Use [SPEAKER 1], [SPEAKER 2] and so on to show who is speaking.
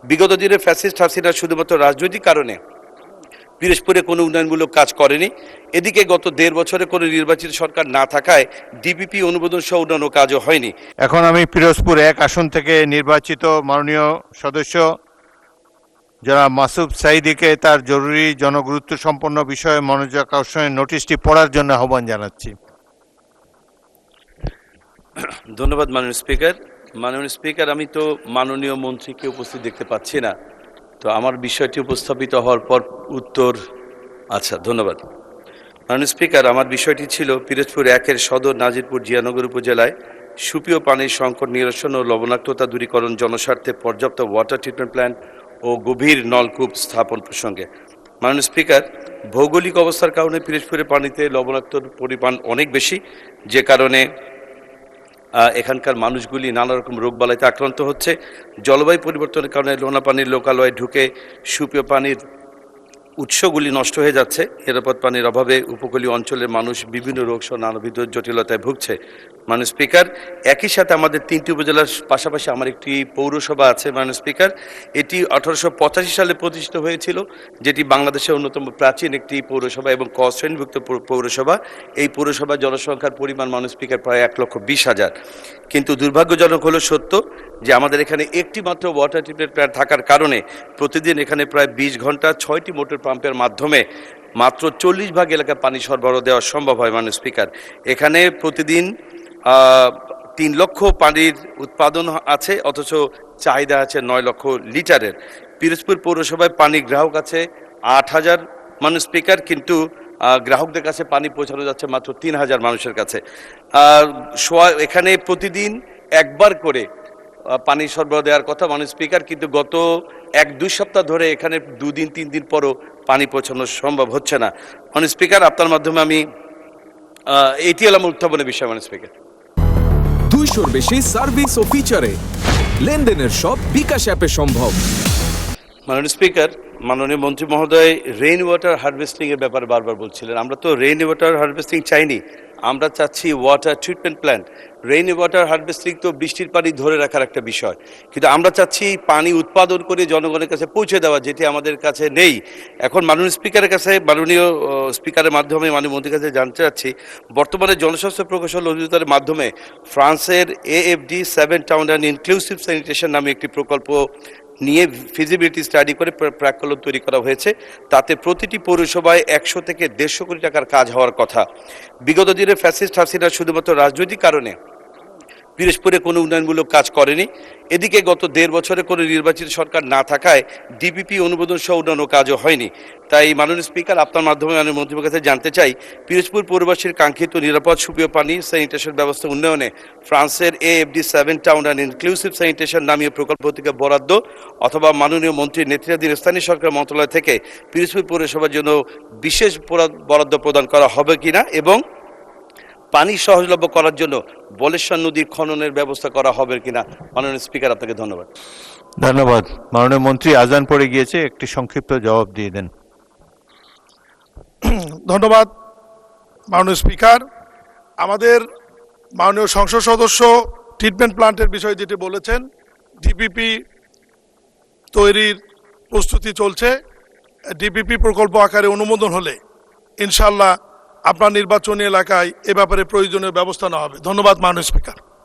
[SPEAKER 1] বিগত দিনে ফ্যাসিস্ট হাসিনা শুধুমাত্র রাজনৈতিক কারণে পিরোজপুরে কোনো উন্নয়নমূলক কাজ করেনি। এদিকে গত 1.5 বছরে কোনো নির্বাচিত সরকার না থাকায় ডিপিপি অনুমোদন সহ অন্যান্য কাজও হয়নি।
[SPEAKER 2] এখন আমি পিরোজপুর 1 আসন থেকে নির্বাচিত মাননীয় সদস্য জনাব মাসুদ সাঈদীকে তার জরুরি জনগুরুত্ব সম্পন্ন বিষয়ে মনোযোগ আকর্ষণের নোটিশটি পড়ার জন্য আহ্বান জানাচ্ছি।
[SPEAKER 1] ধন্যবাদ মাননীয় স্পিকার। মাননীয় স্পিকার, আমি তো মাননীয় মন্ত্রীকে উপস্থিত দেখতে পাচ্ছি না, তো আমার বিষয়টি উপস্থাপিত হওয়ার পর উত্তর। আচ্ছা, ধন্যবাদ মাননীয় স্পিকার। আমার বিষয়টি ছিল পিরোজপুর 1-এর সদর নাজিরপুর জিয়ানগর উপজেলায় সুপেয় পানির সংকট নিরসন ও লবণাক্ততা দূরীকরণ জনস্বার্থে পর্যাপ্ত ওয়াটার ট্রিটমেন্ট প্ল্যান্ট ও গভীর নলকূপ স্থাপন প্রসঙ্গে। মাননীয় স্পিকার, ভৌগোলিক অবস্থার কারণে পিরোজপুরের পানিতে লবণাক্তর পরিমাণ অনেক বেশি, যে কারণে এখানকার মানুষগুলি নানা রকম রোগবালাইতে আক্রান্ত হচ্ছে। জলবায়ু পরিবর্তনের কারণে লোনা পানির লোকালয়ে ঢুকে সুপেয় পানির উৎসগুলি নষ্ট হয়ে যাচ্ছে। নিরাপদ পানির অভাবে উপকূলীয় অঞ্চলের মানুষ বিভিন্ন রোগ সহ নানাবিধ জটিলতায় ভুগছে। মাননীয় স্পিকার, একই সাথে আমাদের 3টি উপজেলার পাশাপাশি আমার একটি পৌরসভা আছে। মাননীয় স্পিকার, এটি 1885 সালে প্রতিষ্ঠিত হয়েছিল, যেটি বাংলাদেশের অন্যতম প্রাচীন একটি পৌরসভা এবং ক শ্রেণীভুক্ত পৌরসভা। এই পৌরসভার জনসংখ্যার পরিমাণ মাননীয় স্পিকার প্রায় 1,20,000। কিন্তু দুর্ভাগ্যজনক হলো সত্য যে আমাদের এখানে একটি মাত্র ওয়াটার ট্রিটমেন্ট প্ল্যান্ট থাকার কারণে প্রতিদিন এখানে প্রায় 20 ঘন্টা 6টি মোটর পাম্পের মাধ্যমে মাত্র 40 ভাগ এলাকায় পানি সরবরাহ দেওয়া সম্ভব হয়। মাননীয় স্পিকার, এখানে প্রতিদিন 3 লক্ষ পানির উৎপাদন আছে, অথচ চাহিদা আছে 9 লক্ষ লিটারের। পিরোজপুর পৌরসভায় পানির গ্রাহক আছে 8,000 মাননীয় স্পিকার, কিন্তু গ্রাহকদের কাছে পানি পৌঁছানো যাচ্ছে মাত্র 3,000 মানুষের কাছে। এখানে প্রতিদিন একবার করে পানি সরবরাহ দেওয়ার কথা মাননীয় স্পিকার, কিন্তু গত 1-2 সপ্তাহ ধরে এখানে 2 দিন 3 দিন পরও পানি পৌঁছানো সম্ভব হচ্ছে না। মাননীয় স্পিকার, আপনার মাধ্যমে আমি এটি হল আমার উত্থাপনের বিষয়। মাননীয় স্পিকার,
[SPEAKER 3] 200-র বেশি সার্ভিস ও ফিচারে লেনদেনের সব বিকাশ অ্যাপে সম্ভব।
[SPEAKER 1] মাননীয় স্পিকার, মাননীয় মন্ত্রী মহোদয় রেইন ওয়াটার হারভেস্টিং এর ব্যাপারে বারবার বলছিলেন। আমরা তো রেইন ওয়াটার হারভেস্টিং চাইনি, আমরা চাচ্ছি water treatment plant. Rain water harvesting তো বৃষ্টির পানি ধরে রাখার একটা বিষয়, কিন্তু আমরা চাচ্ছি পানি উৎপাদন করে জনগণের কাছে পৌঁছে দেওয়া, যেটি আমাদের কাছে নেই। এখন মাননীয় স্পিকারের কাছে, মাননীয় স্পিকারের মাধ্যমে মাননীয় মন্ত্রীর কাছে জানতে চাচ্ছি, বর্তমানে জনস্বাস্থ্য প্রকৌশল অধিদপ্তরের মাধ্যমে ফ্রান্সের AFD 7 town and inclusive sanitation নামে একটি প্রকল্প নিয়ে ফিজিবিলিটি স্টাডি করে প্রাক্কলন তৈরি করা হয়েছে। তাতে প্রতিটি পৌরসভায় 100 থেকে 150 কোটি টাকার কাজ হওয়ার কথা। বিগত দিনে ফ্যাসিস্ট হাসিনা শুধুমাত্র রাজনৈতিক কারণে পিরোজপুরে কোনো উন্নয়নমূলক কাজ করেনি। এদিকে গত 1.5 বছরে কোনো নির্বাচিত সরকার না থাকায় ডিপিপি অনুমোদন সহ অন্যান্য কাজও হয়নি। তাই মাননীয় স্পিকার, আপনার মাধ্যমে মাননীয় মন্ত্রীর কাছে জানতে চাই, পিরোজপুর পৌরবাসীর কাঙ্ক্ষিত নিরাপদ সুপেয় পানি স্যানিটেশন ব্যবস্থা উন্নয়নে ফ্রান্সের AFD 7 town and inclusive sanitation নামীয় প্রকল্প থেকে বরাদ্দ অথবা মাননীয় মন্ত্রীর নেতৃত্বাধীন স্থানীয় সরকার মন্ত্রণালয় থেকে পিরোজপুর পৌরসভার জন্য বিশেষ বরাদ্দ প্রদান করা হবে কিনা, এবং পানি সহজলভ্য করার জন্য বলেশ্বর নদীর খননের ব্যবস্থা করা হবে কিনা। মাননীয় স্পিকার, আপনাকে ধন্যবাদ।
[SPEAKER 2] ধন্যবাদ। মাননীয় মন্ত্রী, আজান পড়ে গিয়েছে, একটি সংক্ষিপ্ত জবাব দিয়ে দেন।
[SPEAKER 4] ধন্যবাদ মাননীয় স্পিকার। আমাদের মাননীয় সংসদ সদস্য ট্রিটমেন্ট প্ল্যান্টের বিষয়ে যেটি বলেছেন, ডিপিপি তৈরির প্রস্তুতি চলছে। ডিপিপি প্রকল্প আকারে অনুমোদন হলে ইনশাল্লাহ আপনার নির্বাচনী এলাকায় এ ব্যাপারে প্রয়োজনীয় ব্যবস্থা নেওয়া হবে। ধন্যবাদ মাননীয় স্পিকার।